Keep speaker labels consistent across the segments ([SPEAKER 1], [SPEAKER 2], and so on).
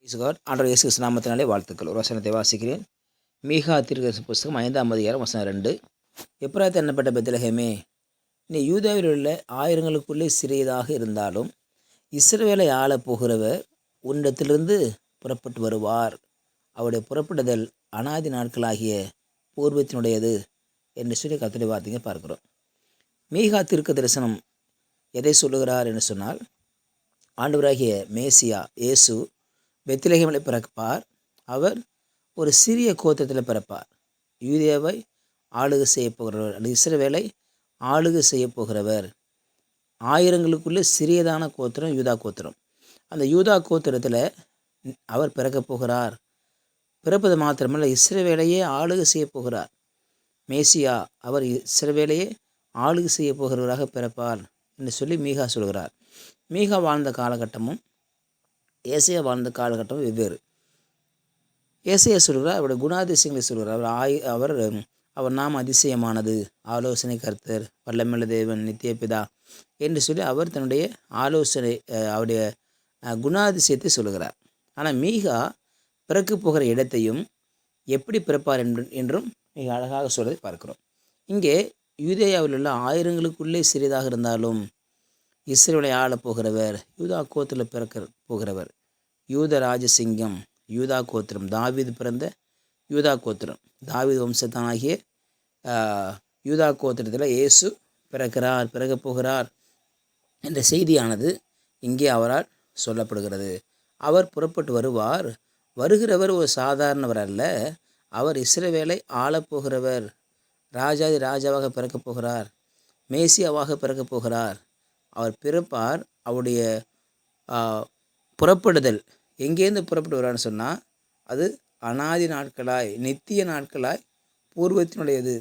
[SPEAKER 1] இஸ்காட் ஆண்டவர் இயேசு கிறிஸ்து நாமத்தினாலே வாழ்த்துக்கள். ஒரு வசனத்தை வாசிக்கிறேன். மீகா தீர்க்கதரிசன புஸ்தகம் 5ஆம் அதிகாரம் வசனம் 2. எப்பிராயீம் என்னப்பட்ட பெத்லகேமே, நீ யூதாவில் உள்ள ஆயிரங்களுக்குள்ளே சிறியதாக இருந்தாலும் இஸ்ரவேலை ஆளப் போகிறவர் உன்னிடத்திலிருந்து புறப்பட்டு வருவார். அவருடைய புறப்படுதல் அனாதி நாட்களாகிய பூர்வத்தினுடையது என்று சொல்லி கர்த்தருடைய வார்த்தையை பார்க்கிறோம். மீகா தீர்க்க தரிசனம் எதை சொல்லுகிறார் என்று சொன்னால், ஆண்டவராகிய மேசியா இயேசு பெத்லகேமில் பிறப்பார். அவர் ஒரு சிறிய கோத்திரத்தில் பிறப்பார். யூதேவை ஆளுகை செய்ய போகிறவர், அல்லது இஸ்ரவேலை ஆளுகை செய்ய போகிறவர். ஆயிரங்களுக்குள்ளே சிறியதான கோத்திரம் யூதா கோத்திரம். அந்த யூதா கோத்திரத்தில் அவர் பிறக்கப் போகிறார். பிறப்பது மாத்திரமல்ல, இஸ்ரவேலையே ஆளுகை செய்ய போகிறார். மேசியா அவர் இஸ்ரவேலையே ஆளுகை செய்ய போகிறவராக பிறப்பார் என்று சொல்லி மீகா சொல்கிறார். மீகா வாழ்ந்த காலகட்டமும் ஏசையா வாழ்ந்த காலகட்டமும் வெவ்வேறு. ஏசையா சொல்கிறார், அவருடைய குணாதிசயங்களை சொல்கிறார். அவர் நாம அதிசயமானது, ஆலோசனை கர்த்தர், வல்லமையுள்ள தேவன், நித்திய பிதா என்று சொல்லி அவர் தன்னுடைய ஆலோசனை அவருடைய குணாதிசயத்தை சொல்லுகிறார். ஆனால் மீகா பிறக்க போகிற இடத்தையும் எப்படி பிறப்பார் என்றும் மிக அழகாக சொல்வதை பார்க்கிறோம். இங்கே யூதேயாவில் உள்ள ஆயிரங்களுக்குள்ளே சிறிதாக இருந்தாலும் இஸ்ரவேலை ஆளப் போகிறவர், யூதா கோத்திரத்தில் பிறக்க போகிறவர், யூத ராஜசிங்கம், யூதா கோத்திரம், தாவீது பிறந்த யூதா கோத்திரம், தாவீது வம்சத்தானாகிய யூதா கோத்திரத்தில் இயேசு பிறக்கப் போகிறார் என்ற செய்தியானது இங்கே அவரால் சொல்லப்படுகிறது. அவர் புறப்பட்டு வருவார். வருகிறவர் ஒரு சாதாரணவர் அல்ல, அவர் இஸ்ரவேலை ஆளப்போகிறவர், ராஜாதி ராஜாவாக பிறக்கப் போகிறார், மேசியாவாக பிறக்கப் போகிறார். அவர் பிறப்பார். அவருடைய புறப்படுதல் எங்கேருந்து புறப்பட்டு வரான்னு சொன்னால், அது அனாதி நாட்களாய், நித்திய நாட்களாய், பூர்வத்தினுடையது.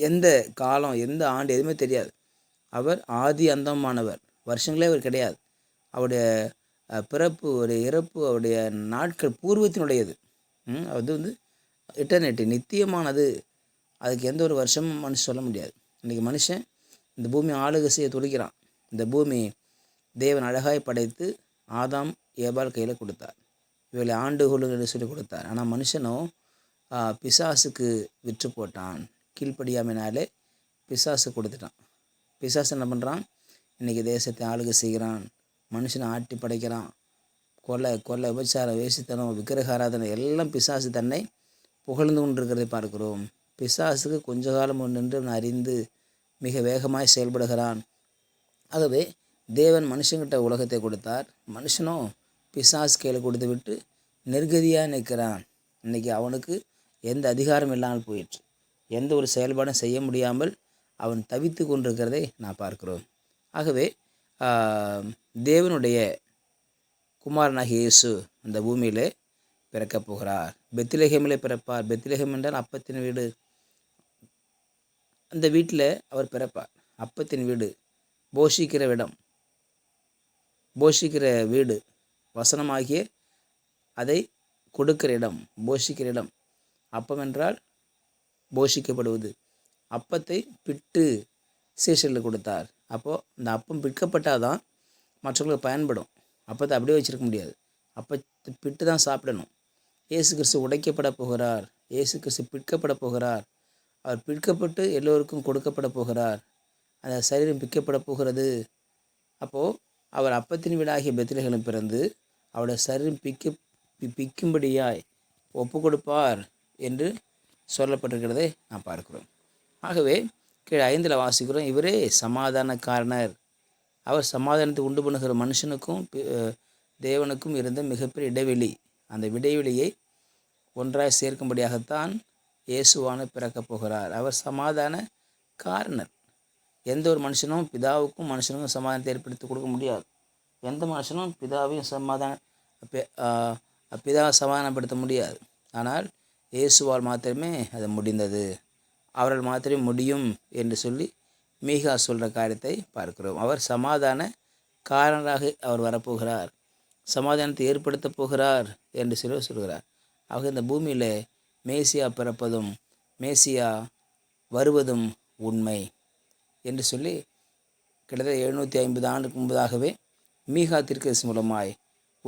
[SPEAKER 1] எந்த காலம், எந்த ஆண்டு எதுவுமே தெரியாது. அவர் ஆதி அந்தமானவர், வருஷங்களே அவர் கிடையாது. அவருடைய பிறப்பு, அவருடைய இறப்பு, அவருடைய நாட்கள் பூர்வத்தினுடையது. அது இட்டர்னிட்டி, நித்தியமானது. அதுக்கு எந்த ஒரு வருஷமும் மனுஷன் சொல்ல முடியாது. இன்றைக்கி மனுஷன் இந்த பூமி ஆளுகை செய்ய துடிக்கிறான். இந்த பூமி தேவன் அழகாய் படைத்து ஆதாம் ஏபால் கையில் கொடுத்தார். இவளை ஆண்டுகொள்ளுங்கள் என்று சொல்லி கொடுத்தார். ஆனால் மனுஷனும் பிசாசுக்கு விற்று போட்டான். கீழ்ப்படியாமைனாலே பிசாசு கொடுத்துட்டான். பிசாசு என்ன பண்ணுறான்? இன்றைக்கி தேசத்தை ஆளுகை செய்கிறான். மனுஷனை ஆட்டி படைக்கிறான். கொலை விபச்சாரம், வேசித்தனம், விக்கிரகாராதனை எல்லாம் பிசாசு தன்னை புகழ்ந்து கொண்டிருக்கிறதை பார்க்கிறோம். பிசாசுக்கு கொஞ்ச காலம் நின்று அறிந்து மிக வேகமாய் செயல்படுகிறான். ஆகவே தேவன் மனுஷங்கிட்ட உலகத்தை கொடுத்தார். மனுஷனும் பிசாசு கையில் கொடுத்து விட்டு நிர்கதியாக நிற்கிறான். இன்றைக்கி அவனுக்கு எந்த அதிகாரம் இல்லாமல் போயிடுச்சு. எந்த ஒரு செயல்பாடும் செய்ய முடியாமல் அவன் தவித்து கொண்டிருக்கிறதை நான் பார்க்கிறோம். ஆகவே தேவனுடைய குமாரனாகிய இயேசு அந்த பூமியிலே பிறக்கப் போகிறார். பெத்லகேமிலே பிறப்பார். பெத்லகேம் என்றால் அப்பத்தின் வீடு. அந்த வீட்டில் அவர் பிறப்பார். அப்பத்தின் வீடு, போஷிக்கிற இடம், போஷிக்கிற வீடு, வசனமாகிய அதை கொடுக்கிற இடம், போஷிக்கிற இடம். அப்பம் என்றால் போஷிக்கப்படுவது. அப்பத்தை பிட்டு சீஷர்களுக்கு கொடுத்தார். அப்போது இந்த அப்பம் பிற்கப்பட்டால் தான் மற்றவர்களுக்கு பயன்படும். அப்பத்தை அப்படியே வச்சுருக்க முடியாது. அப்பத்தை பிட்டு தான் சாப்பிடணும். இயேசு கிறிஸ்து உடைக்கப்பட போகிறார். இயேசு கிறிஸ்து பிற்கப்பட போகிறார். அவர் பிற்கப்பட்டு எல்லோருக்கும் கொடுக்கப்பட போகிறார். அந்த சரீரம் பிக்கப்பட போகிறது. அப்போது அவர் அப்பத்தின் வீடாகிய பெத்லகேமில் பிறந்து அவருடைய சரீரம் பிக்கும்படியாய் ஒப்பு கொடுப்பார் என்று சொல்லப்பட்டிருக்கிறதை நான் பார்க்கிறோம். ஆகவே கீழே 5 வாசிக்கிறோம், இவரே சமாதானக்காரனர். அவர் சமாதானத்தை உண்டு பண்ணுகிற மனுஷனுக்கும் தேவனுக்கும் இருந்த மிகப்பெரிய இடைவெளி, அந்த இடைவெளியை ஒன்றாய் சேர்க்கும்படியாகத்தான் இயேசுவான பிறக்கப் போகிறார். அவர் சமாதான காரணர். எந்த ஒரு மனுஷனும் பிதாவுக்கும் மனுஷனுக்கும் சமாதானத்தை ஏற்படுத்தி கொடுக்க முடியாது. எந்த மனுஷனும் பிதாவையும் பிதாவை சமாதானப்படுத்த முடியாது. ஆனால் இயேசுவால் மாத்திரமே அது முடிந்தது. அவரால் மாத்திரமே முடியும் என்று சொல்லி மீகா சொல்கிற காரியத்தை பார்க்கிறோம். அவர் சமாதான காரணராக அவர் வரப்போகிறார். சமாதானத்தை ஏற்படுத்த போகிறார் என்று சொல்கிறார். ஆக இந்த பூமியில் மேசியா பிறப்பதும் மேசியா வருவதும் உண்மை என்று சொல்லி கிட்டத்தட்ட 750 ஆண்டுக்கு முன்பதாகவே மீகா தீர்க்கதரிசி மூலமாய்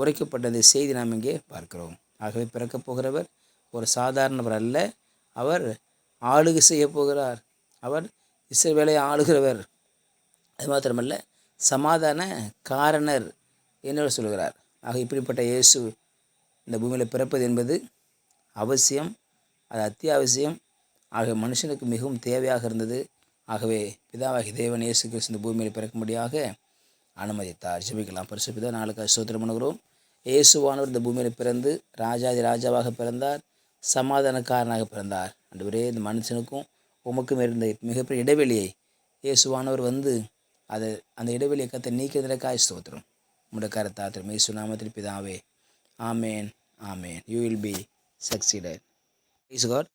[SPEAKER 1] உரைக்கப்பட்ட இந்த செய்தி நாம் இங்கே பார்க்கிறோம். ஆகவே பிறக்கப் போகிறவர் ஒரு சாதாரணவர் அல்ல, அவர் ஆளுகை செய்ய போகிறார். அவர் இஸ்ரவேலை ஆளுகிறவர். அது மாத்திரமல்ல, சமாதான காரணர் என்று சொல்கிறார். ஆக இப்படிப்பட்ட இயேசு இந்த பூமியில் பிறப்பது என்பது அவசியம், அது அத்தியாவசியம். ஆக மனுஷனுக்கு மிகவும் தேவையாக இருந்தது. ஆகவே பிதாவாகி தேவன் இயேசு கிறிஸ்து இந்த பூமியில் பிறக்கும்படியாக அனுமதித்தார். ஜெபிக்கலாம். பரிசுத்த பிதா, நாளுக்கு ஸ்தோத்திரம் பண்ணுகிறோம். இயேசுவானவர் இந்த பூமியில் பிறந்து ராஜாதி ராஜாவாக பிறந்தார், சமாதானக்காரனாக பிறந்தார். ஆண்டவரே, இந்த மனுஷனுக்கும் உமக்கும் இருந்த மிகப்பெரிய இடைவெளியை இயேசுவானவர் வந்து அந்த இடைவெளியை கத்த நீக்கிறதுக்காக ஸ்தோத்திரம். உம்முடைய கரத்தாத்திரம் இயேசு நாமத்தில் பிதாவே. ஆமேன், ஆமேன். You will be succeeded. Praise God.